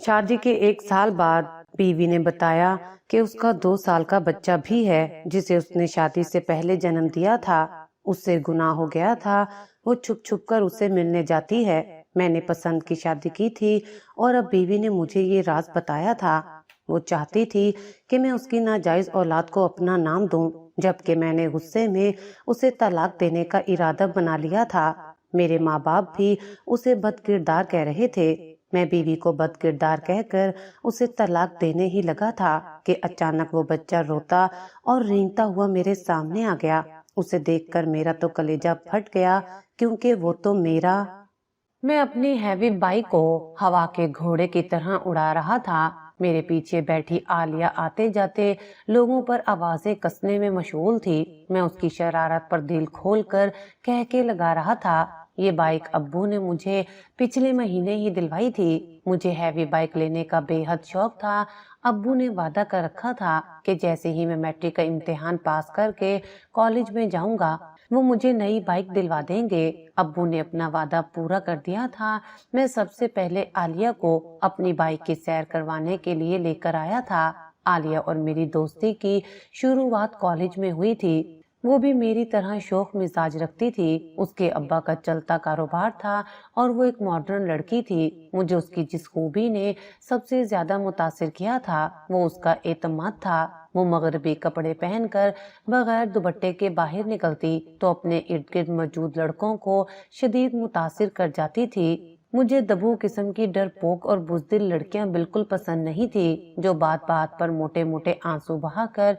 شادی کے 1 سال بعد بیوی نے بتایا کہ اس کا 2 سال کا بچہ بھی ہے جسے اس نے شادی سے پہلے جنم دیا تھا۔ اس سے گناہ ہو گیا تھا، وہ چھپ چھپ کر اسے ملنے جاتی ہے۔ میں نے پسند کی شادی کی تھی اور اب بیوی نے مجھے یہ راز بتایا تھا۔ وہ چاہتی تھی کہ میں اس کی ناجائز اولاد کو اپنا نام دوں، جبکہ میں نے غصے میں اسے طلاق دینے کا ارادہ بنا لیا تھا۔ میرے ماں باپ بھی اسے بد کردار کہہ رہے تھے۔ میں بیوی کو بد کردار کہہ کر اسے طلاق دینے ہی لگا تھا کہ اچانک وہ بچہ روتا اور رینگتا ہوا میرے سامنے آ گیا۔ اسے دیکھ کر میرا تو کلیجہ پھٹ گیا، کیونکہ وہ تو میرا۔ میں اپنی ہیوی بائک کو ہوا کے گھوڑے کی طرح اڑا رہا تھا۔ میرے پیچھے بیٹھی عالیہ آتے جاتے لوگوں پر آوازیں کسنے میں مشغول تھی۔ میں اس کی شرارت پر دل کھول کر کہکے لگا رہا تھا۔ یہ بائک ابو نے مجھے پچھلے مہینے ہی دلوائی تھی۔ مجھے ہیوی بائک لینے کا بے حد شوق تھا۔ ابو نے وعدہ کر رکھا تھا کہ جیسے ہی میں میٹرک کا امتحان پاس کر کے کالج میں جاؤں گا وہ مجھے نئی بائک دلوا دیں گے۔ ابو نے اپنا وعدہ پورا کر دیا تھا۔ میں سب سے پہلے عالیہ کو اپنی بائک کی سیر کروانے کے لیے لے کر آیا تھا۔ عالیہ اور میری دوستی کی شروعات کالج میں ہوئی تھی۔ وہ بھی میری طرح شوخ مزاج رکھتی تھی۔ اس کے ابا کا چلتا کاروبار تھا اور وہ ایک ماڈرن لڑکی تھی۔ مجھے اس کی جس خوبی نے سب سے زیادہ متاثر کیا تھا وہ اس کا اعتماد تھا۔ وہ مغربی کپڑے پہن کر بغیر دوپٹے کے باہر نکلتی تو اپنے ارد گرد موجود لڑکوں کو شدید متاثر کر جاتی تھی۔ مجھے دبو قسم کی ڈرپوک اور بزدل لڑکیاں بالکل پسند نہیں تھی، جو بات بات پر موٹے موٹے آنسو بہا کر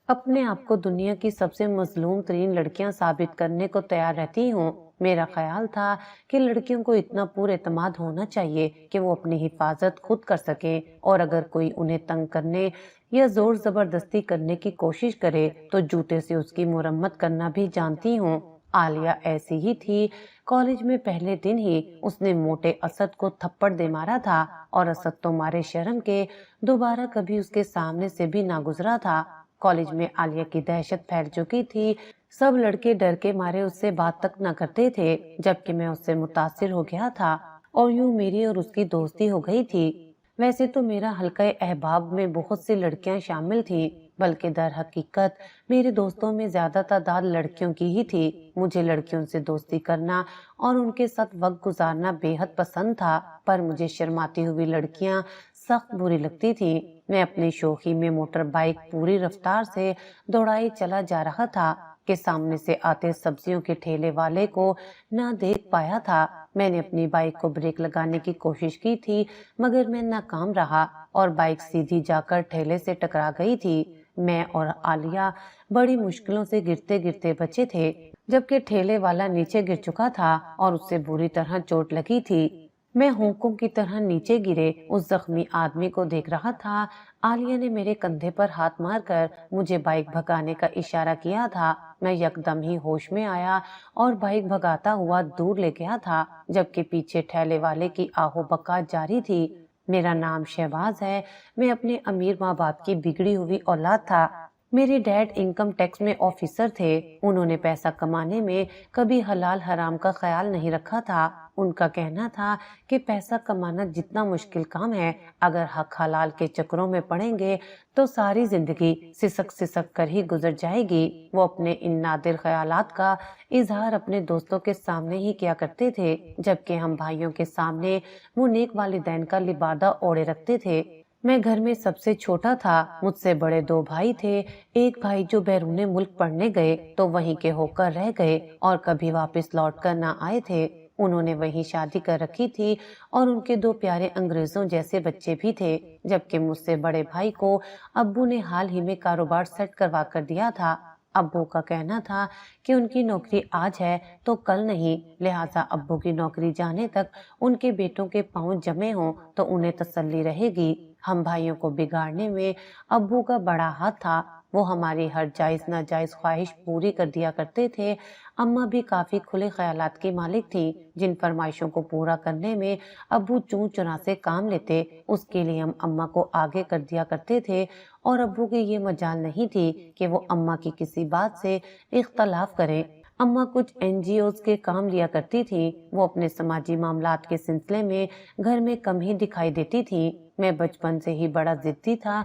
اپنے آپ کو دنیا کی سب سے مظلوم ترین لڑکیاں ثابت کرنے کو تیار رہتی ہوں۔ میرا خیال تھا کہ لڑکیوں کو اتنا پر اعتماد ہونا چاہیے کہ وہ اپنی حفاظت خود کر سکیں، اور اگر کوئی انہیں تنگ کرنے یا زور زبردستی کرنے کی کوشش کرے تو جوتے سے اس کی مرمت کرنا بھی جانتی ہوں۔ عالیہ ایسی ہی تھی۔ کالج میں پہلے دن ہی اس نے موٹے اسد کو تھپڑ دے مارا تھا، اور اسد تو مارے شرم کے دوبارہ کبھی اس کے سامنے سے بھی نہ گزرا تھا۔ کالج میں عالیہ کی دہشت پھیل چکی تھی۔ سب لڑکے ڈر کے مارے اس سے بات تک نہ کرتے تھے، جبکہ میں اس سے متاثر ہو گیا تھا، اور یوں میری اور اس کی دوستی ہو گئی تھی۔ ویسے تو میرا حلقہ احباب میں بہت سی لڑکیاں شامل تھیں، بلکہ در حقیقت میرے دوستوں میں زیادہ تعداد لڑکیوں کی ہی تھی۔ مجھے لڑکیوں سے دوستی کرنا اور ان کے ساتھ وقت گزارنا بے حد پسند تھا، پر مجھے شرماتی ہوئی لڑکیاں سخت بری لگتی تھیں۔ میں اپنی شوخی میں موٹر بائک پوری رفتار سے دوڑائی چلا جا رہا تھا کہ سامنے سے آتے سبزیوں کے ٹھیلے والے کو نہ دیکھ پایا تھا۔ میں نے اپنی بائک کو بریک لگانے کی کوشش کی تھی، مگر میں ناکام رہا اور بائک سیدھی جا کر ٹھیلے سے ٹکرا گئی تھی۔ میں اور عالیہ بڑی مشکلوں سے گرتے گرتے بچے تھے، جبکہ ٹھیلے والا نیچے گر چکا تھا اور اس سے بری طرح چوٹ لگی تھی۔ میں ہونکوں کی طرح نیچے گرے اس زخمی آدمی کو دیکھ رہا تھا۔ عالیہ نے میرے کندھے پر ہاتھ مار کر مجھے بائک بھگانے کا اشارہ کیا تھا۔ میں یکدم ہی ہوش میں آیا اور بائک بھگاتا ہوا دور لے گیا تھا، جبکہ پیچھے ٹھیلے والے کی آہو بکا جاری تھی۔ میرا نام شہباز ہے۔ میں اپنے امیر ماں باپ کی بگڑی ہوئی اولاد تھا۔ میرے ڈیڈ انکم ٹیکس میں آفیسر تھے۔ انہوں نے پیسہ کمانے میں کبھی حلال حرام کا خیال نہیں رکھا تھا۔ ان کا کہنا تھا کہ پیسہ کمانا جتنا مشکل کام ہے، اگر حق حلال کے چکروں میں پڑیں گے تو ساری زندگی سسک سسک کر ہی گزر جائے گی۔ وہ اپنے ان نادر خیالات کا اظہار اپنے دوستوں کے سامنے ہی کیا کرتے تھے، جبکہ ہم بھائیوں کے سامنے وہ نیک والدین کا لبادہ اوڑے رکھتے تھے۔ میں گھر میں سب سے چھوٹا تھا۔ مجھ سے بڑے 2 بھائی تھے۔ ایک بھائی جو بیرون ملک پڑھنے گئے تو وہیں کے ہو کر رہ گئے اور کبھی واپس لوٹ کر نہ آئے تھے۔ انہوں نے وہیں شادی کر رکھی تھی اور ان کے 2 پیارے انگریزوں جیسے بچے بھی تھے، جبکہ مجھ سے بڑے بھائی کو ابو نے حال ہی میں کاروبار سیٹ کروا کر دیا تھا۔ ابو کا کہنا تھا کہ ان کی نوکری آج ہے تو کل نہیں، لہٰذا ابو کی نوکری جانے تک ان کے بیٹوں کے پاؤں جمے ہوں تو انہیں تسلی رہے گی۔ ہم بھائیوں کو بگاڑنے میں ابو کا بڑا ہاتھ تھا۔ وہ ہماری ہر جائز ناجائز خواہش پوری کر دیا کرتے تھے۔ اماں بھی کافی کھلے خیالات کی مالک تھیں، جن فرمائشوں کو پورا کرنے میں ابو چون چنا سے کام لیتے، اس کے لیے ہم اماں کو آگے کر دیا کرتے تھے، اور ابو کی یہ مجال نہیں تھی کہ وہ اماں کی کسی بات سے اختلاف کریں۔ اماں کچھ NGOs کے کام لیا کرتی تھی، وہ اپنے سماجی معاملات کے سلسلے میں گھر میں کم ہی دکھائی دیتی تھی۔ میں بچپن سے ہی بڑا ضدی تھا۔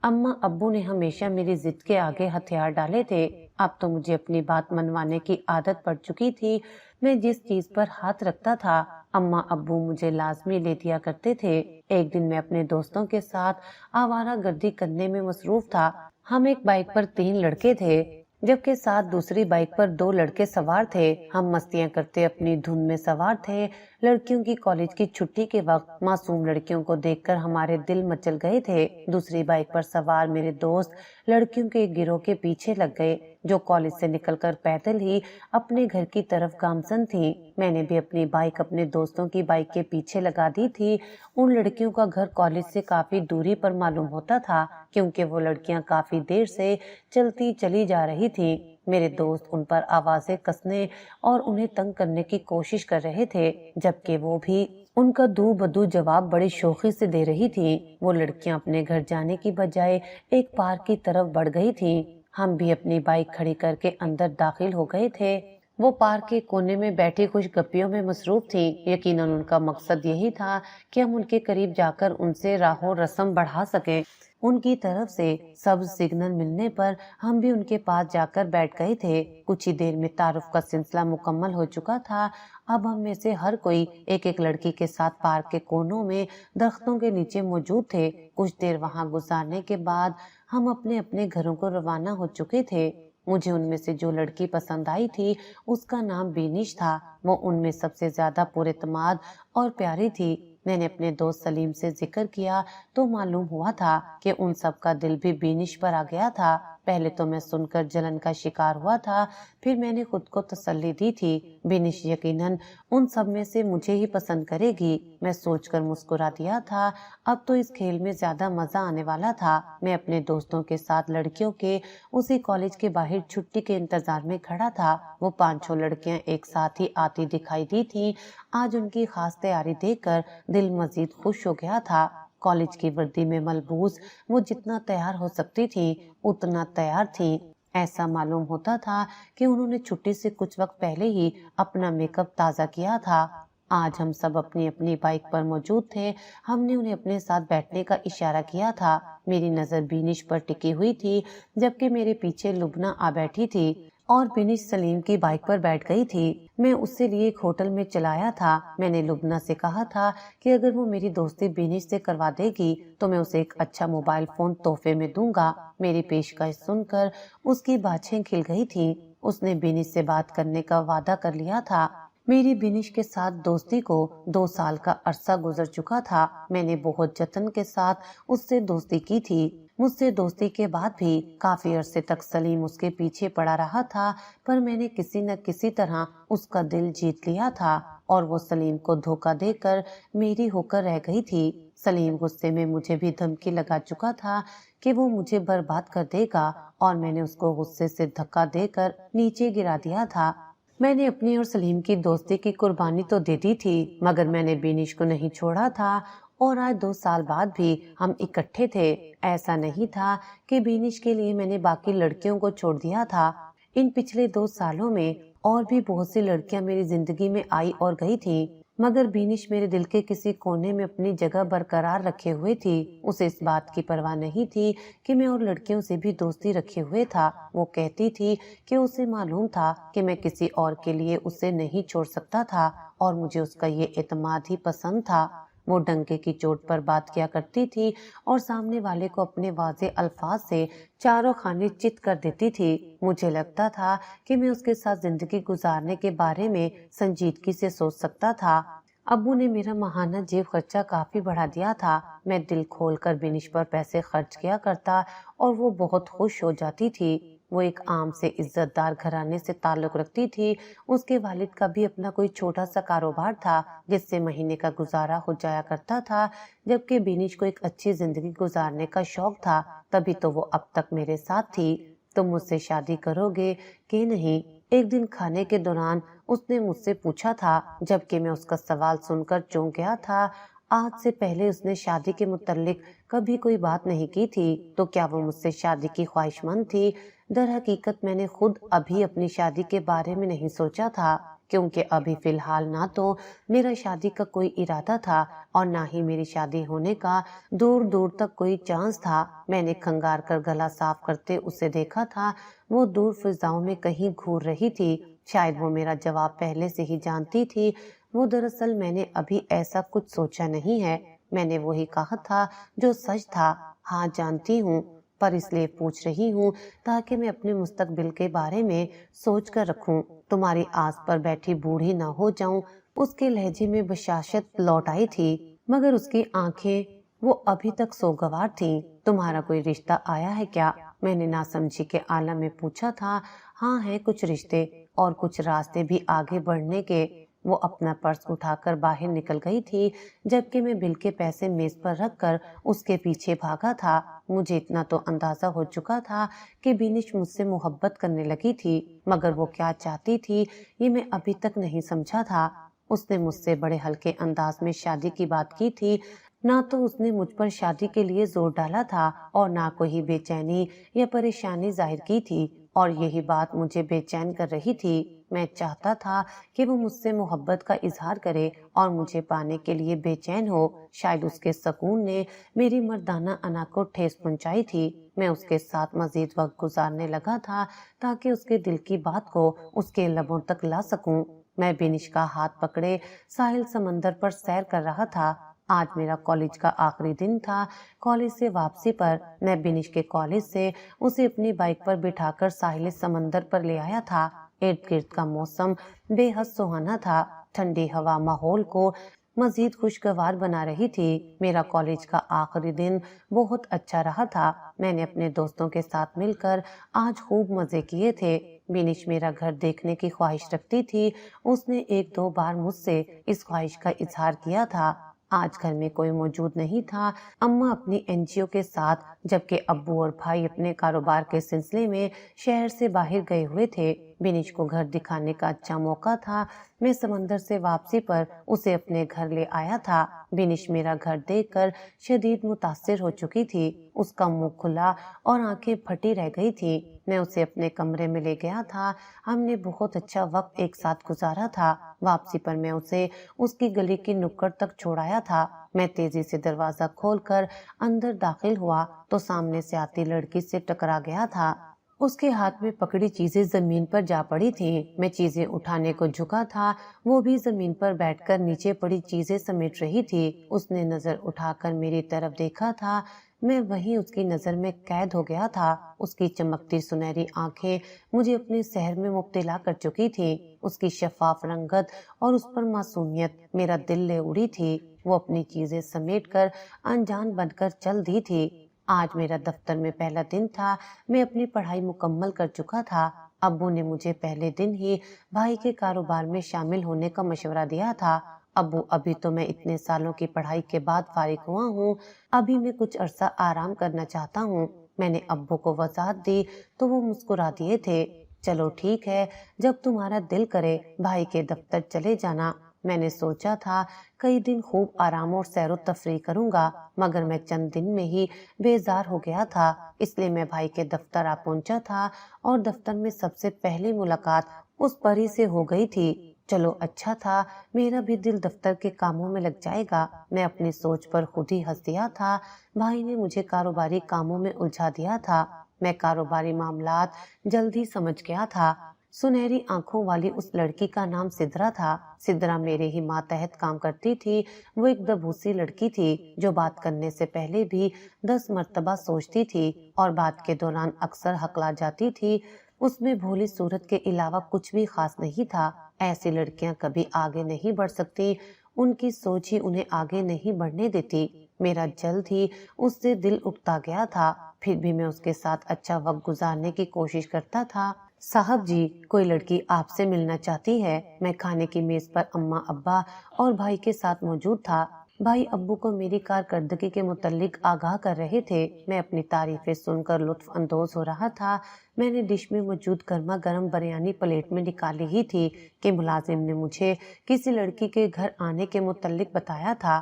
اماں ابو نے ہمیشہ میری ضد کے آگے ہتھیار ڈالے تھے۔ اب تو مجھے اپنی بات منوانے کی عادت پڑ چکی تھی۔ میں جس چیز پر ہاتھ رکھتا تھا اماں ابو مجھے لازمی لے دیا کرتے تھے۔ ایک دن میں اپنے دوستوں کے ساتھ آوارہ گردی کرنے میں مصروف تھا۔ ہم ایک بائک پر 3 لڑکے تھے، جبکہ ساتھ دوسری بائک پر 2 لڑکے سوار تھے۔ ہم مستیاں کرتے اپنی دھن میں سوار تھے۔ لڑکیوں کی کالج کی چھٹی کے وقت معصوم لڑکیوں کو دیکھ کر ہمارے دل مچل گئے تھے۔ دوسری بائک پر سوار میرے دوست لڑکیوں کے ایک گروہ کے پیچھے لگ گئے جو کالج سے نکل کر پیدل ہی اپنے گھر کی طرف گامزن تھی۔ میں نے بھی اپنی بائک اپنے دوستوں کی بائک کے پیچھے لگا دی تھی۔ ان لڑکیوں کا گھر کالج سے کافی دوری پر معلوم ہوتا تھا کیونکہ وہ لڑکیاں کافی دیر سے چلتی چلی جا رہی تھیں۔ میرے دوست ان پر آوازیں کسنے اور انہیں تنگ کرنے کی کوشش کر رہے تھے، جبکہ وہ بھی ان کا دو بدو جواب بڑی شوخی سے دے رہی تھی۔ وہ لڑکیاں اپنے گھر جانے کی بجائے ایک پارک کی طرف بڑھ گئی تھیں۔ ہم بھی اپنی بائک کھڑی کر کے اندر داخل ہو گئے تھے۔ وہ پارک کے کونے میں بیٹھی کچھ گپیوں میں مصروف تھیں۔ یقیناً ان کا مقصد یہی تھا کہ ہم ان کے قریب جا کر ان سے راہ و رسم بڑھا سکیں۔ ان کی طرف سے سبز سگنل ملنے پر ہم بھی ان کے پاس جا کر بیٹھ گئے تھے۔ کچھ ہی دیر میں تعارف کا سلسلہ مکمل ہو چکا تھا۔ اب ہم میں سے ہر کوئی ایک ایک لڑکی کے ساتھ پارک کے کونوں میں درختوں کے نیچے موجود تھے۔ کچھ دیر وہاں گزارنے کے بعد ہم اپنے اپنے گھروں کو روانہ ہو چکے تھے۔ مجھے ان میں سے جو لڑکی پسند آئی تھی اس کا نام بینش تھا۔ وہ ان میں سب سے زیادہ پر اعتماد اور پیاری تھی۔ میں نے اپنے دوست سلیم سے ذکر کیا تو معلوم ہوا تھا کہ ان سب کا دل بھی بینش پر آ گیا تھا۔ پہلے تو میں سن کر جلن کا شکار ہوا تھا، پھر میں نے خود کو تسلی دی تھی بینش یقیناً ان سب میں سے مجھے ہی پسند کرے گی۔ میں سوچ کر مسکرا دیا تھا۔ اب تو اس کھیل میں زیادہ مزہ آنے والا تھا۔ میں اپنے دوستوں کے ساتھ لڑکیوں کے اسی کالج کے باہر چھٹی کے انتظار میں کھڑا تھا۔ وہ 5-6 لڑکیاں ایک ساتھ ہی آتی دکھائی دی تھیں۔ آج ان کی خاص تیاری دیکھ کر دل مزید خوش ہو گیا تھا۔ کالج کی وردی میں ملبوس وہ جتنا تیار ہو سکتی تھی اتنا تیار تھی۔ ایسا معلوم ہوتا تھا کہ انہوں نے چھٹی سے کچھ وقت پہلے ہی اپنا میک اپ تازہ کیا تھا۔ آج ہم سب اپنی اپنی بائک پر موجود تھے۔ ہم نے انہیں اپنے ساتھ بیٹھنے کا اشارہ کیا تھا۔ میری نظر بینش پر ٹکی ہوئی تھی، جبکہ میرے پیچھے لبنہ آ بیٹھی تھی اور بینش سلیم کی بائک پر بیٹھ گئی تھی۔ میں اس سے لیے ایک ہوٹل میں چلایا تھا۔ میں نے لبنہ سے کہا تھا کہ اگر وہ میری دوستی بینش سے کروا دے گی تو میں اسے ایک اچھا موبائل فون تحفے میں دوں گا۔ میری پیشکش سن کر اس کی باچھیں کھل گئی تھی۔ اس نے بینش سے بات کرنے کا وعدہ کر لیا تھا۔ میری بینش کے ساتھ دوستی کو 2 سال کا عرصہ گزر چکا تھا۔ میں نے بہت جتن کے ساتھ اس سے دوستی کی تھی۔ مجھ سے دوستی کے بعد بھی کافی عرصے تک سلیم اس کے پیچھے پڑا رہا تھا، پر میں نے کسی نہ کسی طرح اس کا دل جیت لیا تھا اور وہ سلیم کو دھوکہ دے کر میری ہو کر رہ گئی تھی۔ سلیم غصے میں مجھے بھی دھمکی لگا چکا تھا کہ وہ مجھے برباد کر دے گا اور میں نے اس کو غصے سے دھکا دے کر نیچے گرا دیا تھا۔ میں نے اپنی اور سلیم کی دوستی کی قربانی تو دے دی تھی، مگر میں نے بینش کو نہیں چھوڑا تھا اور آج 2 سال بعد بھی ہم اکٹھے تھے۔ ایسا نہیں تھا کہ بینش کے لیے میں نے باقی لڑکیوں کو چھوڑ دیا تھا۔ ان پچھلے 2 سالوں میں اور بھی بہت سی لڑکیاں میری زندگی میں آئی اور گئی تھیں، مگر بینش میرے دل کے کسی کونے میں اپنی جگہ برقرار رکھے ہوئے تھی۔ اسے اس بات کی پرواہ نہیں تھی کہ میں اور لڑکیوں سے بھی دوستی رکھے ہوئے تھا۔ وہ کہتی تھی کہ اسے معلوم تھا کہ میں کسی اور کے لیے اسے نہیں چھوڑ سکتا تھا اور مجھے اس کا یہ اعتماد ہی پسند تھا۔ وہ ڈنکے کی چوٹ پر بات کیا کرتی تھی اور سامنے والے کو اپنے واضح الفاظ سے چاروں خانے چت کر دیتی تھی۔ مجھے لگتا تھا کہ میں اس کے ساتھ زندگی گزارنے کے بارے میں سنجیدگی سے سوچ سکتا تھا۔ ابو نے میرا ماہانہ جیب خرچہ کافی بڑھا دیا تھا۔ میں دل کھول کر بینش پر پیسے خرچ کیا کرتا اور وہ بہت خوش ہو جاتی تھی۔ وہ ایک عام سے عزت دار گھرانے سے تعلق رکھتی تھی۔ اس کے والد کا بھی اپنا کوئی چھوٹا سا کاروبار تھا جس سے مہینے کا گزارا ہو جایا کرتا تھا، جبکہ بینش کو ایک اچھی زندگی گزارنے کا شوق تھا، تبھی تو وہ اب تک میرے ساتھ تھی۔ تم مجھ سے شادی کرو گے کہ نہیں؟ ایک دن کھانے کے دوران اس نے مجھ سے پوچھا تھا، جبکہ میں اس کا سوال سن کر چونک گیا تھا آج سے پہلے اس نے شادی کے متعلق کبھی کوئی بات نہیں کی تھی، تو کیا وہ مجھ سے شادی کی خواہش مند تھی؟ در حقیقت میں نے خود ابھی اپنی شادی کے بارے میں نہیں سوچا تھا، کیونکہ ابھی فی الحال نہ تو میرا شادی کا کوئی ارادہ تھا اور نہ ہی میری شادی ہونے کا دور دور تک کوئی چانس تھا۔ میں نے کھنگار کر گلا صاف کرتے اسے دیکھا تھا، وہ دور فضاؤں میں کہیں گھور رہی تھی۔ شاید وہ میرا جواب پہلے سے ہی جانتی تھی۔ وہ دراصل میں نے ابھی ایسا کچھ سوچا نہیں ہے، میں نے وہی کہا تھا جو سچ تھا۔ ہاں جانتی ہوں، پر اس لیے پوچھ رہی ہوں تاکہ میں اپنے مستقبل کے بارے میں سوچ کر رکھوں، تمہاری آس پر بیٹھی بوڑھی نہ ہو جاؤں۔ اس کے لہجے میں بشاشت لوٹ آئی تھی، مگر اس کی آنکھیں وہ ابھی تک سوگوار تھیں۔ تمہارا کوئی رشتہ آیا ہے کیا؟ میں نے ناسمجھی کے عالم میں پوچھا تھا۔ ہاں ہیں کچھ رشتے اور کچھ راستے بھی آگے بڑھنے کے۔ وہ اپنا پرس اٹھا کر باہر نکل گئی تھی، جبکہ میں بل کے پیسے میز پر رکھ کر اس کے پیچھے بھاگا تھا۔ مجھے اتنا تو اندازہ ہو چکا تھا کہ بینش مجھ سے محبت کرنے لگی تھی، مگر وہ کیا چاہتی تھی یہ میں ابھی تک نہیں سمجھا تھا۔ اس نے مجھ سے بڑے ہلکے انداز میں شادی کی بات کی تھی، نہ تو اس نے مجھ پر شادی کے لیے زور ڈالا تھا اور نہ کوئی بے چینی یا پریشانی ظاہر کی تھی، اور یہی بات مجھے بے چین کر رہی تھی۔ میں چاہتا تھا کہ وہ مجھ سے محبت کا اظہار کرے اور مجھے پانے کے لیے بے چین ہو۔ شاید اس کے سکون نے میری مردانہ انا کو ٹھیس پہنچائی تھی۔ میں اس کے ساتھ مزید وقت گزارنے لگا تھا تاکہ اس کے دل کی بات کو اس کے لبوں تک لا سکوں۔ میں بینش کا ہاتھ پکڑے ساحل سمندر پر سیر کر رہا تھا۔ آج میرا کالج کا آخری دن تھا۔ کالج سے واپسی پر میں بینش کے کالج سے اسے اپنی بائک پر بٹھا کر ساحل سمندر پر لے آیا تھا۔ ارد گرد کا موسم بے حد سہانا تھا، ٹھنڈی ہوا ماحول کو مزید خوشگوار بنا رہی تھی۔ میرا کالج کا آخری دن بہت اچھا رہا تھا۔ میں نے اپنے دوستوں کے ساتھ مل کر آج خوب مزے کیے تھے۔ بینش میرا گھر دیکھنے کی خواہش رکھتی تھی۔ اس نے ایک دو بار مجھ سے اس خواہش کا اظہار کیا تھا۔ آج گھر میں کوئی موجود نہیں تھا۔ اماں اپنی NGO کے ساتھ، جبکہ ابو اور بھائی اپنے کاروبار کے سلسلے میں شہر سے باہر گئے ہوئے تھے۔ بینش کو گھر دکھانے کا اچھا موقع تھا۔ میں سمندر سے واپسی پر اسے اپنے گھر لے آیا تھا۔ بینش میرا گھر دیکھ کر شدید متاثر ہو چکی تھی۔ اس کا منہ کھلا اور آنکھیں پھٹی رہ گئی تھی۔ میں اسے اپنے کمرے میں لے گیا تھا۔ ہم نے بہت اچھا وقت ایک ساتھ گزارا تھا۔ واپسی پر میں اسے اس کی گلی کی نکڑ تک چھوڑایا تھا۔ میں تیزی سے دروازہ کھول کر اندر داخل ہوا تو سامنے سے آتی لڑکی سے ٹکرا گیا تھا۔ اس کے ہاتھ میں پکڑی چیزیں زمین پر جا پڑی تھیں۔ میں چیزیں اٹھانے کو جھکا تھا، وہ بھی زمین پر بیٹھ کر نیچے پڑی چیزیں سمیٹ رہی تھی۔ اس نے نظر اٹھا کر میری طرف دیکھا تھا، میں وہیں اس کی نظر میں قید ہو گیا تھا۔ اس کی چمکتی سنہری آنکھیں مجھے اپنے سحر میں مبتلا کر چکی تھیں۔ اس کی شفاف رنگت اور اس پر معصومیت میرا دل لے اڑی تھی۔ وہ اپنی چیزیں سمیٹ کر انجان بن کر چل دی تھی۔ آج میرا دفتر میں پہلا دن تھا۔ میں اپنی پڑھائی مکمل کر چکا تھا۔ ابو نے مجھے پہلے دن ہی بھائی کے کاروبار میں شامل ہونے کا مشورہ دیا تھا۔ ابو، ابھی تو میں اتنے سالوں کی پڑھائی کے بعد فارغ ہوا ہوں، ابھی میں کچھ عرصہ آرام کرنا چاہتا ہوں۔ میں نے ابو کو وضاحت دی تو وہ مسکرا دیے تھے۔ چلو ٹھیک ہے، جب تمہارا دل کرے بھائی کے دفتر چلے جانا۔ میں نے سوچا تھا کئی دن خوب آرام اور سیر و تفریح کروں گا، مگر میں چند دن میں ہی بیزار ہو گیا تھا، اس لیے میں بھائی کے دفتر آ پہنچا تھا اور دفتر میں سب سے پہلی ملاقات اس پری سے ہو گئی تھی۔ چلو اچھا تھا، میرا بھی دل دفتر کے کاموں میں لگ جائے گا۔ میں اپنی سوچ پر خود ہی ہنس دیا تھا۔ بھائی نے مجھے کاروباری کاموں میں الجھا دیا تھا۔ میں کاروباری معاملات جلدی سمجھ گیا تھا۔ سنہری آنکھوں والی اس لڑکی کا نام سدرا تھا۔ سدرا میرے ہی ماتحت کام کرتی تھی۔ وہ ایک دبوسی لڑکی تھی جو بات کرنے سے پہلے بھی 10 مرتبہ سوچتی تھی اور بات کے دوران اکثر ہکلا جاتی تھی۔ اس میں بھولی صورت کے علاوہ کچھ بھی خاص نہیں تھا۔ ایسی لڑکیاں کبھی آگے نہیں بڑھ سکتی، ان کی سوچ ہی انہیں آگے نہیں بڑھنے دیتی۔ میرا جلد ہی اس سے دل اکتا گیا تھا، پھر بھی میں اس کے ساتھ اچھا وقت گزارنے کی کوشش کرتا تھا۔ صاحب جی، کوئی لڑکی آپ سے ملنا چاہتی ہے۔ میں کھانے کی میز پر اماں، ابا اور بھائی کے ساتھ موجود تھا۔ بھائی ابو کو میری کارکردگی کے متعلق آگاہ کر رہے تھے۔ میں اپنی تعریفیں سن کر لطف اندوز ہو رہا تھا۔ میں نے ڈش میں موجود گرما گرم بریانی پلیٹ میں نکال لی تھی کہ ملازم نے مجھے کسی لڑکی کے گھر آنے کے متعلق بتایا تھا۔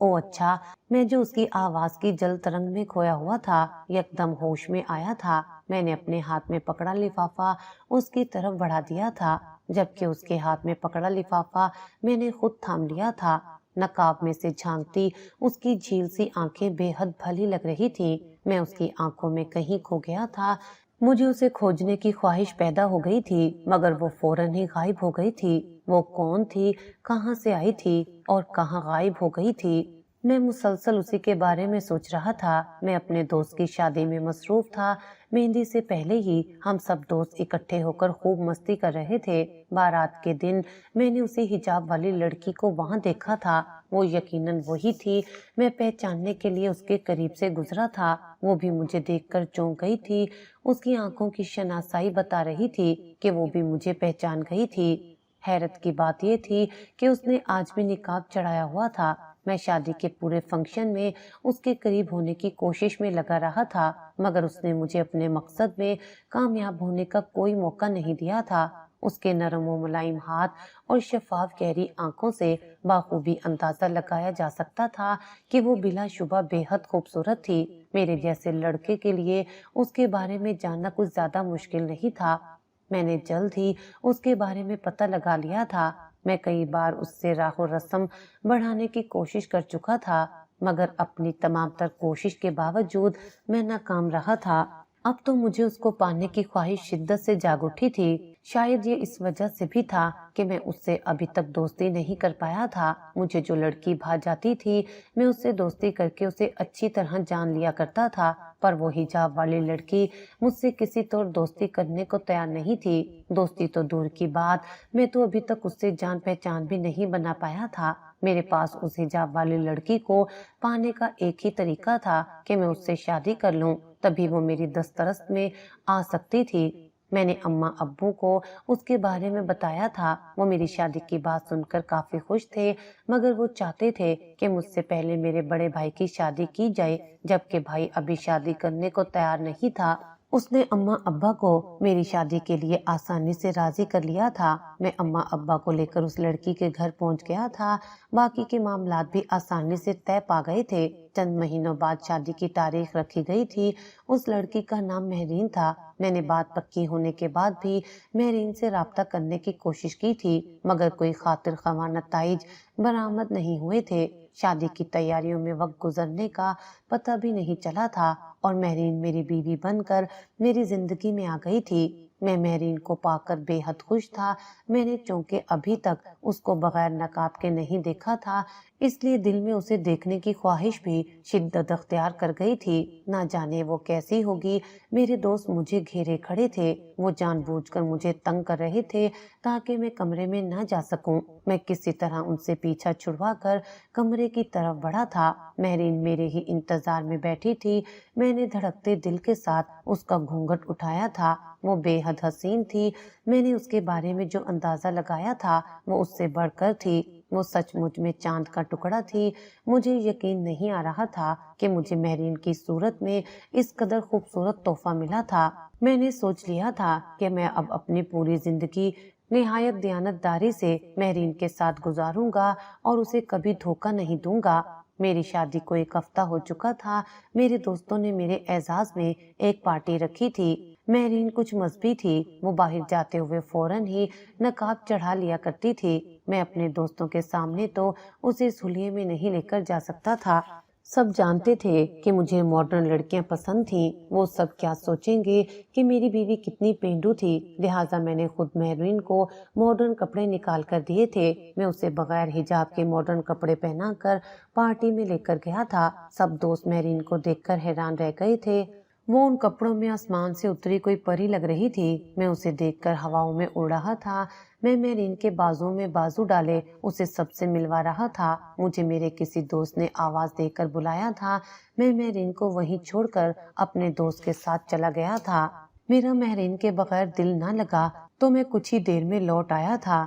او اچھا، میں جو اس کی آواز کی جل ترنگ میں کھویا ہوا تھا یکدم ہوش میں آیا تھا۔ میں نے اپنے ہاتھ میں پکڑا لفافہ اس کی طرف بڑھا دیا تھا، جبکہ اس کے ہاتھ میں پکڑا لفافہ میں نے خود تھام لیا تھا۔ نقاب میں سے جھانکتی اس کی جھیل سی آنکھیں بے حد بھلی لگ رہی تھی۔ میں اس کی آنکھوں میں کہیں کھو گیا تھا۔ مجھے اسے کھوجنے کی خواہش پیدا ہو گئی تھی، مگر وہ فوراً ہی غائب ہو گئی تھی۔ وہ کون تھی، کہاں سے آئی تھی اور کہاں غائب ہو گئی تھی؟ میں مسلسل اسی کے بارے میں سوچ رہا تھا۔ میں اپنے دوست کی شادی میں مصروف تھا۔ مہندی سے پہلے ہی ہم سب دوست اکٹھے ہو کر خوب مستی کر رہے تھے۔ بارات کے دن میں نے اسی حجاب والی لڑکی کو وہاں دیکھا تھا۔ وہ یقیناً وہی تھی۔ میں پہچاننے کے لیے اس کے قریب سے گزرا تھا۔ وہ بھی مجھے دیکھ کر چونک گئی تھی۔ اس کی آنکھوں کی شناسائی بتا رہی تھی کہ وہ بھی مجھے پہچان گئی تھی۔ حیرت کی بات یہ تھی کہ اس نے آج بھی نقاب چڑھایا ہوا تھا۔ میں شادی کے پورے فنکشن میں اس کے قریب ہونے کی کوشش میں لگا رہا تھا، مگر اس نے مجھے اپنے مقصد میں کامیاب ہونے کا کوئی موقع نہیں دیا تھا۔ اس کے نرم و ملائم ہاتھ اور شفاف گہری آنکھوں سے بخوبی اندازہ لگایا جا سکتا تھا کہ وہ بلا شبہ بے حد خوبصورت تھی۔ میرے جیسے لڑکے کے لیے اس کے بارے میں جاننا کچھ زیادہ مشکل نہیں تھا۔ میں نے جلد ہی اس کے بارے میں پتہ لگا لیا تھا۔ میں کئی بار اس سے راہ و رسم بڑھانے کی کوشش کر چکا تھا، مگر اپنی تمام تر کوشش کے باوجود میں ناکام رہا تھا۔ اب تو مجھے اس کو پانے کی خواہش شدت سے جاگ اٹھی تھی۔ شاید یہ اس وجہ سے بھی تھا کہ میں اس سے ابھی تک دوستی نہیں کر پایا تھا۔ مجھے جو لڑکی بھا جاتی تھی میں اس سے دوستی کر کے اسے اچھی طرح جان لیا کرتا تھا، پر وہ حجاب والی لڑکی مجھ سے کسی طور دوستی کرنے کو تیار نہیں تھی۔ دوستی تو دور کی بات، میں تو ابھی تک اس سے جان پہچان بھی نہیں بنا پایا تھا۔ میرے پاس اس حجاب والی لڑکی کو پانے کا ایک ہی طریقہ تھا کہ میں اس سے شادی کر لوں، تبھی وہ میری دسترس میں آ سکتی تھی۔ میں نے اماں ابو کو اس کے بارے میں بتایا تھا۔ وہ میری شادی کی بات سن کر کافی خوش تھے، مگر وہ چاہتے تھے کہ مجھ سے پہلے میرے بڑے بھائی کی شادی کی جائے، جبکہ بھائی ابھی شادی کرنے کو تیار نہیں تھا۔ اس نے اماں ابا کو میری شادی کے لیے آسانی سے راضی کر لیا تھا۔ میں اماں ابا کو لے کر اس لڑکی کے گھر پہنچ گیا تھا۔ باقی کے معاملات بھی آسانی سے طے پا گئے تھے۔ چند مہینوں بعد شادی کی تاریخ رکھی گئی تھی۔ اس لڑکی کا نام مہرین تھا۔ میں نے بات پکی ہونے کے بعد بھی مہرین سے رابطہ کرنے کی کوشش کی تھی، مگر کوئی خاطر خواہ نتائج برآمد نہیں ہوئے تھے۔ شادی کی تیاریوں میں وقت گزرنے کا پتہ بھی نہیں چلا تھا اور مہرین میری بیوی بن کر میری زندگی میں آ گئی تھی۔ میں مہرین کو پا کر بے حد خوش تھا۔ میں نے چونکہ ابھی تک اس کو بغیر نقاب کے نہیں دیکھا تھا، اس لیے دل میں اسے دیکھنے کی خواہش بھی شدت اختیار کر گئی تھی۔ نہ جانے وہ کیسی ہوگی۔ میرے دوست مجھے گھیرے کھڑے تھے۔ وہ جان بوجھ کر مجھے تنگ کر رہے تھے تاکہ میں کمرے میں نہ جا سکوں۔ میں کسی طرح ان سے پیچھا چھڑوا کر کمرے کی طرف بڑھا تھا۔ مہرین میرے ہی انتظار میں بیٹھی تھی۔ میں نے دھڑکتے دل کے ساتھ اس کا گھونگھٹ اٹھایا تھا۔ وہ بے حد حسین تھی۔ میں نے اس کے بارے میں جو اندازہ لگایا تھا وہ اس سے بڑھ کر تھی۔ وہ سچ مچ میں چاند کا ٹکڑا تھی۔ مجھے یقین نہیں آ رہا تھا کہ مجھے مہرین کی صورت میں اس قدر خوبصورت تحفہ ملا تھا۔ میں نے سوچ لیا تھا کہ میں اب اپنی پوری زندگی نہایت دیانتداری سے مہرین کے ساتھ گزاروں گا اور اسے کبھی دھوکہ نہیں دوں گا۔ میری شادی کو ایک ہفتہ ہو چکا تھا۔ میرے دوستوں نے میرے اعزاز میں ایک پارٹی رکھی تھی۔ مہرین کچھ مذہبی تھی۔ وہ باہر جاتے ہوئے فوراً ہی نقاب چڑھا لیا کرتی تھی۔ میں اپنے دوستوں کے سامنے تو اسے سلیے میں نہیں لے کر جا سکتا تھا۔ سب جانتے تھے کہ مجھے ماڈرن لڑکیاں پسند تھیں۔ وہ سب کیا سوچیں گے کہ میری بیوی کتنی پینڈو تھی۔ لہٰذا میں نے خود مہرین کو ماڈرن کپڑے نکال کر دیے تھے۔ میں اسے بغیر حجاب کے ماڈرن کپڑے پہنا کر پارٹی میں لے کر گیا تھا۔ سب دوست مہرین کو دیکھ کر حیران رہ گئے تھے۔ وہ ان کپڑوں میں آسمان سے اتری کوئی پری لگ رہی تھی۔ میں اسے دیکھ کر ہواؤں میں اڑ رہا تھا۔ میں مہرین کے بازو میں بازو ڈالے اسے سب سے ملوا رہا تھا۔ مجھے میرے کسی دوست نے آواز دے کر بلایا تھا۔ میں مہرین کو وہیں چھوڑ کر اپنے دوست کے ساتھ چلا گیا تھا۔ میرا مہرین کے بغیر دل نہ لگا تو میں کچھ ہی دیر میں لوٹ آیا تھا۔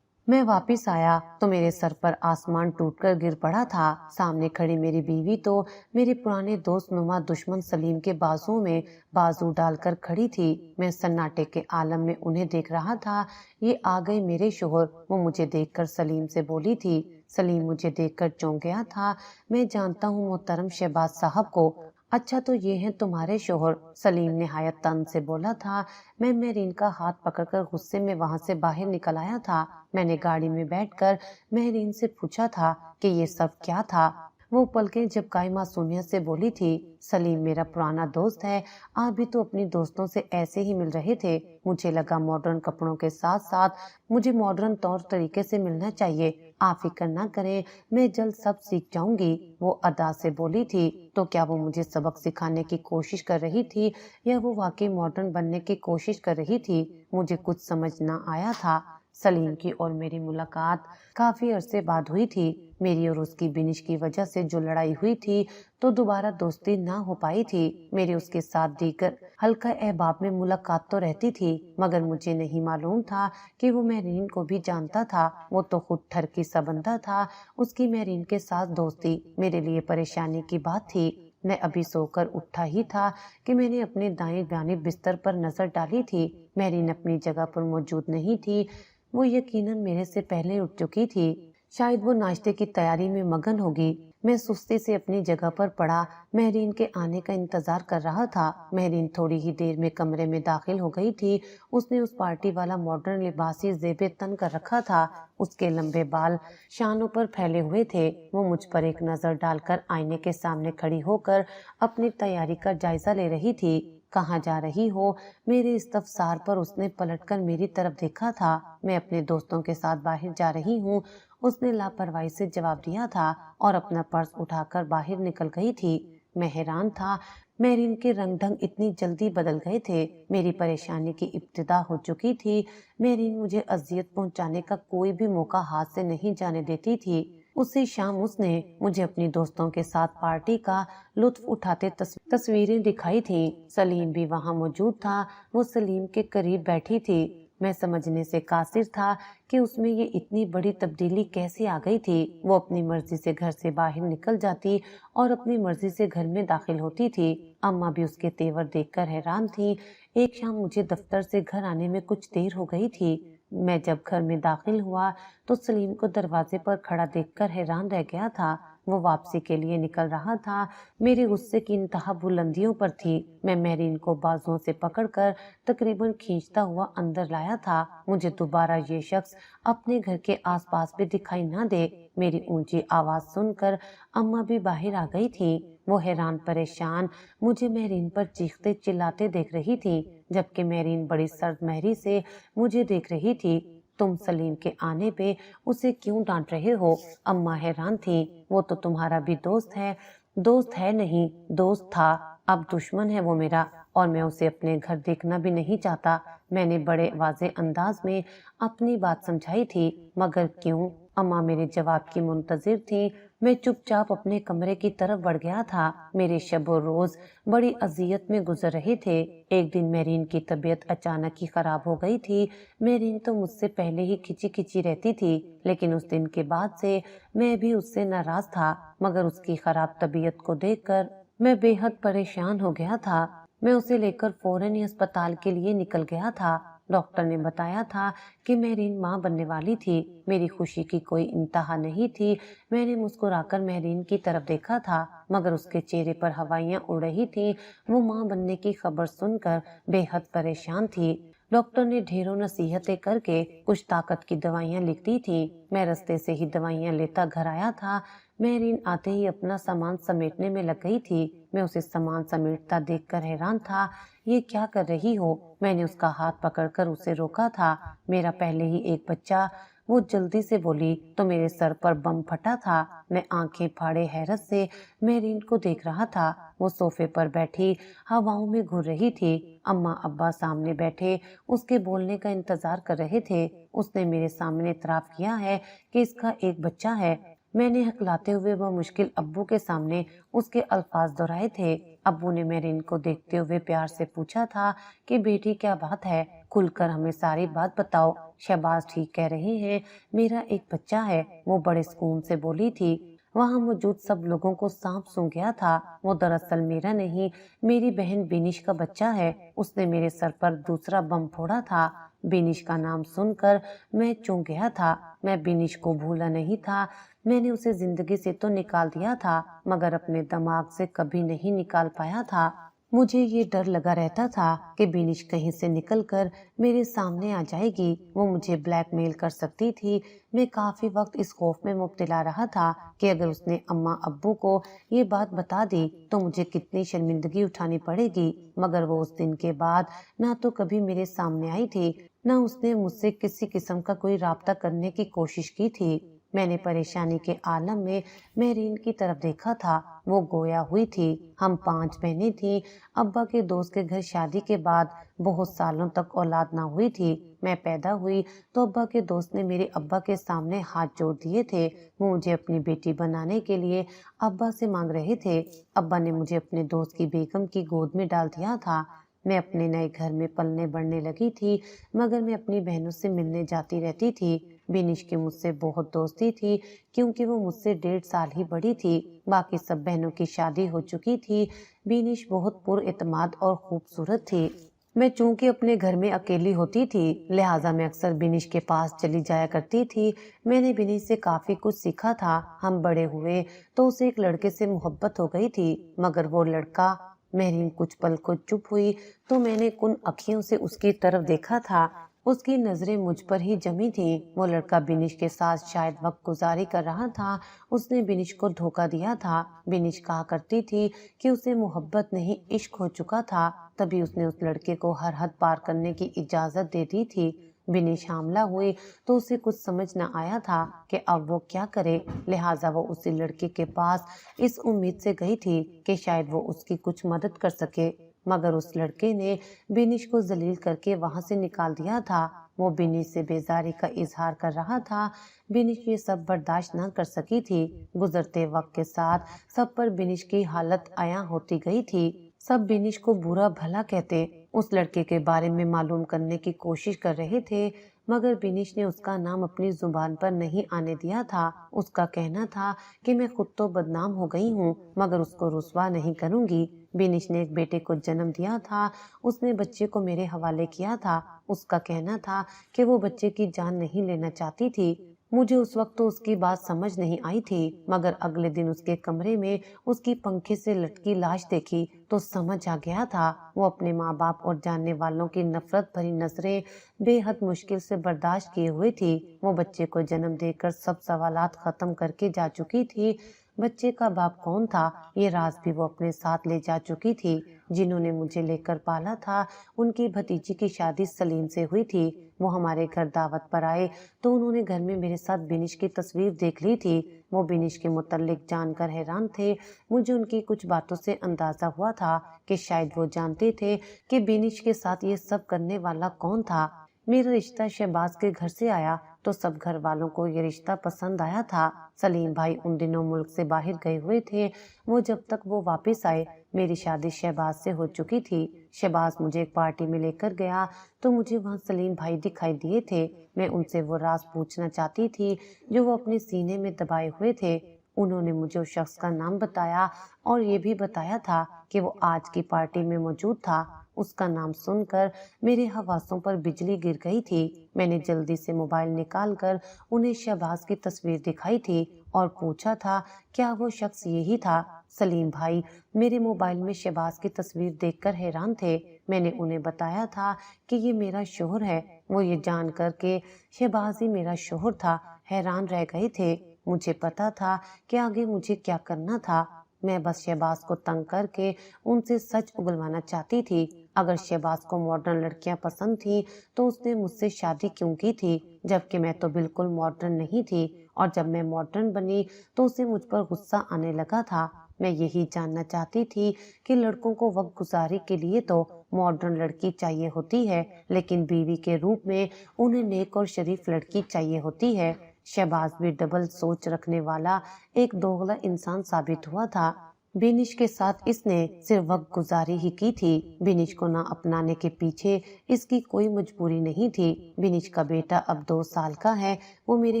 میں واپس آیا تو میرے سر پر آسمان ٹوٹ کر گر پڑا تھا۔ سامنے کھڑی میری بیوی تو میرے پرانے دوست نما دشمن سلیم کے بازو میں بازو ڈال کر کھڑی تھی۔ میں سناٹے کے عالم میں انہیں دیکھ رہا تھا۔ یہ آ گئے میرے شوہر۔ وہ مجھے دیکھ کر سلیم سے بولی تھی۔ سلیم مجھے دیکھ کر چونک گیا تھا۔ میں جانتا ہوں محترم شہباز صاحب کو۔ اچھا تو یہ ہیں تمہارے شوہر؟ سلیم نہایت طنز سے بولا تھا۔ میں مہرین کا ہاتھ پکڑ کر غصے میں وہاں سے باہر نکل آیا تھا۔ میں نے گاڑی میں بیٹھ کر مہرین سے پوچھا تھا کہ یہ سب کیا تھا۔ وہ پلکیں جھپکائی معصومیت سے بولی تھی، سلیم میرا پرانا دوست ہے، آپ بھی تو اپنی دوستوں سے ایسے ہی مل رہے تھے۔ مجھے لگا ماڈرن کپڑوں کے ساتھ ساتھ مجھے ماڈرن طور طریقے سے ملنا چاہیے۔ آپ فکر نہ کریں، میں جلد سب سیکھ جاؤں گی، وہ ادا سے بولی تھی۔ تو کیا وہ مجھے سبق سکھانے کی کوشش کر رہی تھی یا وہ واقعی ماڈرن بننے کی کوشش کر رہی تھی؟ مجھے کچھ سمجھ نہ آیا تھا۔ سلیم کی اور میری ملاقات کافی عرصے بعد ہوئی تھی۔ میری اور اس کی بنش کی وجہ سے جو لڑائی ہوئی تھی تو دوبارہ دوستی نہ ہو پائی تھی۔ میری اس کے ساتھ دیگر حلقہ احباب میں ملاقات تو رہتی تھی، مگر مجھے نہیں معلوم تھا کہ وہ مہرین کو بھی جانتا تھا۔ وہ تو خود ٹھرکی سا بندہ تھا۔ اس کی مہرین کے ساتھ دوستی میرے لیے پریشانی کی بات تھی۔ میں ابھی سو کر اٹھا ہی تھا کہ میں نے اپنے دائیں جانب بستر پر نظر ڈالی تھی۔ مہرین اپنی جگہ پر موجود نہیں تھی۔ وہ یقیناً میرے سے پہلے اٹھ چکی تھی۔ شاید وہ ناشتے کی تیاری میں مگن ہوگی۔ میں سستی سے اپنی جگہ پر پڑا مہرین کے آنے کا انتظار کر رہا تھا۔ مہرین تھوڑی ہی دیر میں کمرے میں داخل ہو گئی تھی۔ اس نے اس پارٹی والا ماڈرن لباس ہی زیب تن کر رکھا تھا۔ اس کے لمبے بال شانوں پر پھیلے ہوئے تھے۔ وہ مجھ پر ایک نظر ڈال کر آئینے کے سامنے کھڑی ہو کر اپنی تیاری کا جائزہ لے رہی تھی۔ کہاں جا رہی ہو؟ میرے استفسار پر اس نے پلٹ کر میری طرف دیکھا تھا۔ میں اپنے دوستوں کے ساتھ باہر جا رہی ہوں، اس نے لاپرواہی سے جواب دیا تھا اور اپنا پرس اٹھا کر باہر نکل گئی تھی۔ میں حیران تھا، مہرین کے رنگ ڈھنگ اتنی جلدی بدل گئے تھے۔ میری پریشانی کی ابتدا ہو چکی تھی۔ مہرین مجھے اذیت پہنچانے کا کوئی بھی موقع ہاتھ سے نہیں جانے دیتی تھی۔ اسی شام اس نے مجھے اپنی دوستوں کے ساتھ پارٹی کا لطف اٹھاتے تصویریں دکھائی تھیں۔ سلیم بھی وہاں موجود تھا۔ وہ سلیم کے قریب بیٹھی تھی۔ میں سمجھنے سے قاصر تھا کہ اس میں یہ اتنی بڑی تبدیلی کیسے آ گئی تھی۔ وہ اپنی مرضی سے گھر سے باہر نکل جاتی اور اپنی مرضی سے گھر میں داخل ہوتی تھی۔ اماں بھی اس کے تیور دیکھ کر حیران تھی۔ ایک شام مجھے دفتر سے گھر آنے میں کچھ دیر ہو گئی تھی۔ میں جب گھر میں داخل ہوا تو سلیم کو دروازے پر کھڑا دیکھ کر حیران رہ گیا تھا۔ وہ واپسی کے لیے نکل رہا تھا۔ میرے غصے کی انتہا بلندیوں پر تھی۔ میں مہرین کو بازوؤں سے پکڑ کر تقریباً کھینچتا ہوا اندر لایا تھا۔ مجھے دوبارہ یہ شخص اپنے گھر کے آس پاس بھی دکھائی نہ دے۔ میری اونچی آواز سن کر اماں بھی باہر آ گئی تھی۔ وہ حیران پریشان مجھے مہرین پر چیختے چلاتے دیکھ رہی تھی، جبکہ مہرین بڑی سرد مہری سے مجھے دیکھ رہی تھی۔ تم سلیم کے آنے پہ اسے کیوں ڈانٹ رہے ہو؟ اماں حیران تھی۔ وہ تو تمہارا بھی دوست ہے۔ دوست ہے نہیں، دوست تھا، اب دشمن ہے وہ میرا، اور میں اسے اپنے گھر دیکھنا بھی نہیں چاہتا۔ میں نے بڑے واضح انداز میں اپنی بات سمجھائی تھی۔ مگر کیوں؟ اماں میرے جواب کی منتظر تھی۔ میں چپ چاپ اپنے کمرے کی طرف بڑھ گیا تھا۔ میرے شب و روز بڑی اذیت میں گزر رہے تھے۔ ایک دن مہرین کی طبیعت اچانک ہی خراب ہو گئی تھی۔ مہرین تو مجھ سے پہلے ہی کھچی کھچی رہتی تھی، لیکن اس دن کے بعد سے میں بھی اس سے ناراض تھا۔ مگر اس کی خراب طبیعت کو دیکھ کر میں بے حد پریشان ہو گیا تھا۔ میں اسے لے کر فوراً ہی اسپتال کے لیے نکل گیا تھا۔ ڈاکٹر نے بتایا تھا کہ مہرین ماں بننے والی تھی۔ میری خوشی کی کوئی انتہا نہیں تھی۔ میں نے مسکرا کر مہرین کی طرف دیکھا تھا، مگر اس کے چہرے پر ہوائیاں اڑ رہی تھیں۔ وہ ماں بننے کی خبر سن کر بے حد پریشان تھی۔ ڈاکٹر نے ڈھیروں نصیحتیں کر کے کچھ طاقت کی دوائیاں لکھ دی تھیں۔ میں رستے سے ہی دوائیاں لیتا گھر آیا تھا۔ مہرین آتے ہی اپنا سامان سمیٹنے میں لگ گئی تھی۔ میں اسے سامان سمیٹتا دیکھ کر حیران تھا۔ یہ کیا کر رہی ہو؟ میں نے اس کا ہاتھ پکڑ کر اسے روکا تھا۔ میرا پہلے ہی ایک بچہ، وہ جلدی سے بولی، تو میرے سر پر بم پھٹا تھا۔ میں آنکھیں پھاڑے حیرت سے مہرین کو دیکھ رہا تھا۔ وہ صوفے پر بیٹھی ہواؤں میں گھور رہی تھی۔ اماں ابا سامنے بیٹھے اس کے بولنے کا انتظار کر رہے تھے۔ اس نے میرے سامنے اعتراف کیا ہے کہ اس کا ایک بچہ ہے۔ میں نے ہکلاتے ہوئے بمشکل ابو کے سامنے اس کے الفاظ دہرائے تھے۔ ابو نے مہرین کو دیکھتے ہوئے پیار سے پوچھا تھا کہ بیٹی کیا بات ہے، کھل کر ہمیں ساری بات بتاؤ۔ شہباز ٹھیک کہہ رہے ہیں، میرا ایک بچہ ہے، وہ بڑے سکون سے بولی تھی۔ وہاں موجود سب لوگوں کو سانپ سونگھ گیا تھا۔ وہ دراصل میرا نہیں، میری بہن بینش کا بچہ ہے، اس نے میرے سر پر دوسرا بم پھوڑا تھا۔ بینش کا نام سن کر میں چونک گیا تھا۔ میں بینش کو بھولا نہیں تھا، میں نے اسے زندگی سے تو نکال دیا تھا مگر اپنے دماغ سے کبھی نہیں نکال پایا تھا۔ مجھے یہ ڈر لگا رہتا تھا کہ بینش کہیں سے نکل کر میرے سامنے آ جائے گی، وہ مجھے بلیک میل کر سکتی تھی۔ میں کافی وقت اس خوف میں مبتلا رہا تھا کہ اگر اس نے اماں ابو کو یہ بات بتا دی تو مجھے کتنی شرمندگی اٹھانی پڑے گی، مگر وہ اس دن کے بعد نہ تو کبھی میرے سامنے آئی تھی، نہ اس نے مجھ سے کسی قسم کا کوئی رابطہ کرنے کی کوشش کی تھی۔ میں نے پریشانی کے عالم میں مہرین کی طرف دیکھا تھا، وہ گویا ہوئی تھی۔ ہم 5 بہنیں تھیں۔ ابا کے دوست کے گھر شادی کے بعد بہت سالوں تک اولاد نہ ہوئی تھی۔ میں پیدا ہوئی تو ابا کے دوست نے میرے ابا کے سامنے ہاتھ جوڑ دیے تھے، وہ مجھے اپنی بیٹی بنانے کے لیے ابا سے مانگ رہے تھے۔ ابا نے مجھے اپنے دوست کی بیگم کی گود میں ڈال دیا تھا۔ میں اپنے نئے گھر میں پلنے بڑھنے لگی تھی، مگر میں اپنی بہنوں سے ملنے جاتی رہتی تھی۔ بینش کی مجھ سے بہت دوستی تھی کیونکہ وہ مجھ سے 1.5 سال ہی بڑی تھی۔ باقی سب بہنوں کی شادی ہو چکی تھی۔ بینش بہت پر اعتماد اور خوبصورت تھی۔ میں چونکہ اپنے گھر میں اکیلی ہوتی تھی لہٰذا میں اکثر بینش کے پاس چلی جایا کرتی تھی۔ میں نے بینش سے کافی کچھ سیکھا تھا۔ ہم بڑے ہوئے تو اسے ایک لڑکے سے محبت ہو گئی تھی، مگر وہ لڑکا مہرین کچھ پل کو چپ ہوئی تو میں نے کن اکھیوں سے اس کی طرف دیکھا تھا۔ اس کی نظریں مجھ پر ہی جمی تھیں۔ وہ لڑکا بینش کے ساتھ شاید وقت گزاری کر رہا تھا۔ اس نے بینش کو دھوکہ دیا تھا۔ بینش کہا کرتی تھی کہ اسے محبت نہیں عشق ہو چکا تھا، تبھی اس نے اس لڑکے کو ہر حد پار کرنے کی اجازت دے دی تھی۔ بینش حاملہ ہوئی تو اسے کچھ سمجھ نہ آیا تھا کہ اب وہ کیا کرے، لہٰذا وہ اسی لڑکے کے پاس اس امید سے گئی تھی کہ شاید وہ اس کی کچھ مدد کر سکے، مگر اس لڑکے نے بینش کو ذلیل کر کے وہاں سے نکال دیا تھا۔ وہ بینش سے بیزاری کا اظہار کر رہا تھا۔ بینش یہ سب برداشت نہ کر سکی تھی۔ گزرتے وقت کے ساتھ سب پر بینش کی حالت عیاں ہوتی گئی تھی۔ سب بینش کو برا بھلا کہتے، اس لڑکے کے بارے میں معلوم کرنے کی کوشش کر رہے تھے، مگر بینش نے اس کا نام اپنی زبان پر نہیں آنے دیا تھا۔ اس کا کہنا تھا کہ میں خود تو بدنام ہو گئی ہوں مگر اس کو رسوا نہیں کروں گی۔ بینش نے ایک بیٹے کو جنم دیا تھا، اس نے بچے کو میرے حوالے کیا تھا۔ اس کا کہنا تھا کہ وہ بچے کی جان نہیں لینا چاہتی تھی۔ مجھے اس وقت تو اس کی بات سمجھ نہیں آئی تھی، مگر اگلے دن اس کے کمرے میں اس کی پنکھے سے لٹکی لاش دیکھی تو سمجھ آ گیا تھا۔ وہ اپنے ماں باپ اور جاننے والوں کی نفرت بھری نظریں بے حد مشکل سے برداشت کیے ہوئے تھی۔ وہ بچے کو جنم دے کر سب سوالات ختم کر کے جا چکی تھی۔ بچے کا باپ کون تھا یہ راز بھی وہ اپنے ساتھ لے جا چکی تھی۔ جنہوں نے مجھے لے کر پالا تھا ان کی بھتیجی کی شادی سلیم سے ہوئی تھی۔ وہ ہمارے گھر دعوت پر آئے تو انہوں نے گھر میں میرے ساتھ بینش کی تصویر دیکھ لی تھی۔ وہ بینش کے متعلق جان کر حیران تھے۔ مجھے ان کی کچھ باتوں سے اندازہ ہوا تھا کہ شاید وہ جانتے تھے کہ بینش کے ساتھ یہ سب کرنے والا کون تھا۔ میرا رشتہ شہباز کے گھر سے آیا تو سب گھر والوں کو یہ رشتہ پسند آیا تھا۔ سلیم بھائی ان دنوں ملک سے باہر گئے ہوئے تھے۔ وہ جب تک وہ واپس آئے میری شادی شہباز سے ہو چکی تھی۔ شہباز مجھے ایک پارٹی میں لے کر گیا تو مجھے وہاں سلیم بھائی دکھائی دیے تھے۔ میں ان سے وہ راز پوچھنا چاہتی تھی جو وہ اپنے سینے میں دبائے ہوئے تھے۔ انہوں نے مجھے اس شخص کا نام بتایا اور یہ بھی بتایا تھا کہ وہ آج کی پارٹی میں موجود تھا۔ اس کا نام سن کر میرے حواسوں پر بجلی گر گئی تھی۔ میں نے جلدی سے موبائل نکال کر انہیں شہباز کی تصویر دکھائی تھی اور پوچھا تھا کیا وہ شخص یہی تھا۔ سلیم بھائی میرے موبائل میں شہباز کی تصویر دیکھ کر حیران تھے۔ میں نے انہیں بتایا تھا کہ یہ میرا شوہر ہے۔ وہ یہ جان کر کہ شہباز ہی میرا شوہر تھا حیران رہ گئے تھے۔ مجھے پتا تھا کہ آگے مجھے کیا کرنا تھا۔ میں بس شہباز کو تنگ کر کے ان سے سچ اگلوانا چاہتی تھی۔ اگر شہباز کو ماڈرن لڑکیاں پسند تھیں تو اس نے مجھ سے شادی کیوں کی تھی، جبکہ میں تو بالکل ماڈرن نہیں تھی، اور جب میں ماڈرن بنی تو اسے مجھ پر غصہ آنے لگا تھا۔ میں یہی جاننا چاہتی تھی کہ لڑکوں کو وقت گزاری کے لیے تو ماڈرن لڑکی چاہیے ہوتی ہے، لیکن بیوی کے روپ میں انہیں نیک اور شریف لڑکی چاہیے ہوتی ہے۔ شہباز بھی ڈبل سوچ رکھنے والا ایک دوغلا انسان ثابت ہوا تھا۔ بینش کے ساتھ اس نے صرف وقت گزاری ہی کی تھی۔ بینش کو نہ اپنانے کے پیچھے اس کی کوئی مجبوری نہیں تھی۔ بینش کا بیٹا اب 2 سال کا ہے، وہ میرے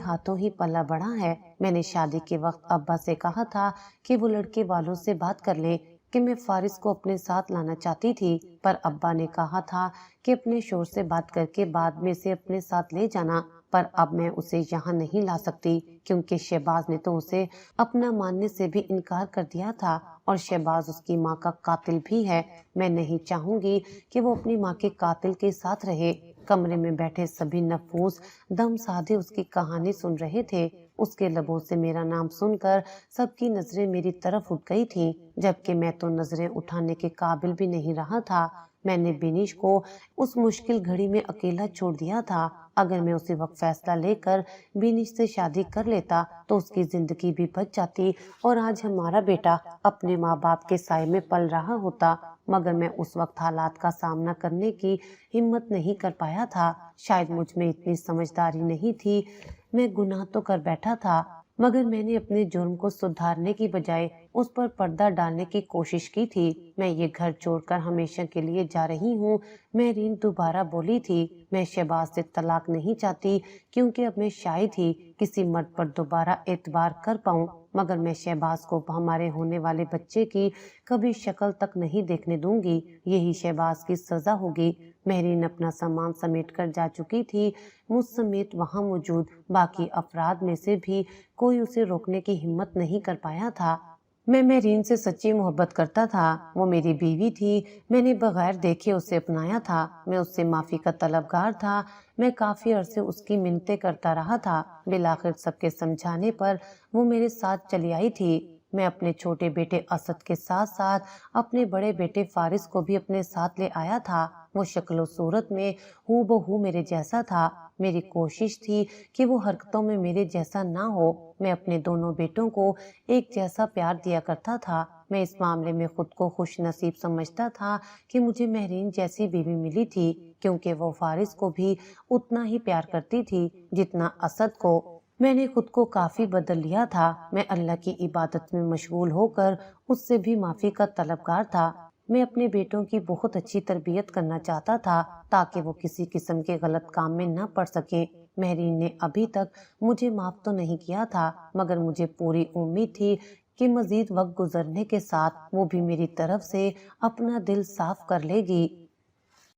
ہاتھوں ہی پلا بڑا ہے۔ میں نے شادی کے وقت ابا سے کہا تھا کہ وہ لڑکے والوں سے بات کر لیں کہ میں فارس کو اپنے ساتھ لانا چاہتی تھی، پر ابا نے کہا تھا کہ اپنے شوہر سے بات کر کے بعد میں اسے اپنے ساتھ لے جانا، پر اب میں اسے یہاں نہیں لا سکتی کیونکہ شہباز نے تو اسے اپنا ماننے سے بھی انکار کر دیا تھا، اور شہباز اس کی ماں کا قاتل بھی ہے۔ میں نہیں چاہوں گی کہ وہ اپنی ماں کے قاتل کے ساتھ رہے۔ کمرے میں بیٹھے سبھی نفوس دم سادھے اس کی کہانی سن رہے تھے۔ اس کے لبوں سے میرا نام سن کر سب کی نظریں میری طرف اٹھ گئی تھیں، جبکہ میں تو نظریں اٹھانے کے قابل بھی نہیں رہا تھا۔ میں نے بینش کو اس مشکل گھڑی میں اکیلا چھوڑ دیا تھا۔ اگر میں اسی وقت فیصلہ لے کر بینش سے شادی کر لیتا تو اس کی زندگی بھی بچ جاتی اور آج ہمارا بیٹا اپنے ماں باپ کے سائے میں پل رہا ہوتا، مگر میں اس وقت حالات کا سامنا کرنے کی ہمت نہیں کر پایا تھا۔ شاید مجھ میں اتنی سمجھداری نہیں تھی۔ میں گناہ تو کر بیٹھا تھا، مگر میں نے اپنے جرم کو سدھارنے کی بجائے اس پر پردہ ڈالنے کی کوشش کی تھی۔ میں یہ گھر چھوڑ کر ہمیشہ کے لیے جا رہی ہوں۔ مہرین دوبارہ بولی تھی، میں شہباز سے طلاق نہیں چاہتی کیونکہ اب میں شاید ہی کسی مرد پر دوبارہ اعتبار کر پاؤں، مگر میں شہباز کو ہمارے ہونے والے بچے کی کبھی شکل تک نہیں دیکھنے دوں گی۔ یہی شہباز کی سزا ہوگی۔ مہرین اپنا سامان سمیٹ کر جا چکی تھی۔ مجھ سمیت وہاں موجود باقی افراد میں سے بھی کوئی اسے روکنے کی ہمت نہیں کر پایا تھا۔ میں مہرین سے سچی محبت کرتا تھا، وہ میری بیوی تھی، میں نے بغیر دیکھے اسے اپنایا تھا، میں اس سے معافی کا طلبگار تھا، میں کافی عرصے اس کی منتیں کرتا رہا تھا، بالآخر سب کے سمجھانے پر وہ میرے ساتھ چلی آئی تھی۔ میں اپنے چھوٹے بیٹے اسد کے ساتھ ساتھ اپنے بڑے بیٹے فارس کو بھی اپنے ساتھ لے آیا تھا۔ وہ شکل و صورت میں ہو بہو میرے جیسا تھا۔ میری کوشش تھی کہ وہ حرکتوں میں میرے جیسا نہ ہو۔ میں اپنے دونوں بیٹوں کو ایک جیسا پیار دیا کرتا تھا۔ میں اس معاملے میں خود کو خوش نصیب سمجھتا تھا کہ مجھے مہرین جیسی بیوی ملی تھی، کیونکہ وہ فارس کو بھی اتنا ہی پیار کرتی تھی جتنا اسد کو۔ میں نے خود کو کافی بدل لیا تھا۔ میں اللہ کی عبادت میں مشغول ہو کر اس سے بھی معافی کا طلبگار تھا۔ میں اپنے بیٹوں کی بہت اچھی تربیت کرنا چاہتا تھا تاکہ وہ کسی قسم کے غلط کام میں نہ پڑ سکیں۔ مہرین نے ابھی تک مجھے معاف تو نہیں کیا تھا، مگر مجھے پوری امید تھی کہ مزید وقت گزرنے کے ساتھ وہ بھی میری طرف سے اپنا دل صاف کر لے گی۔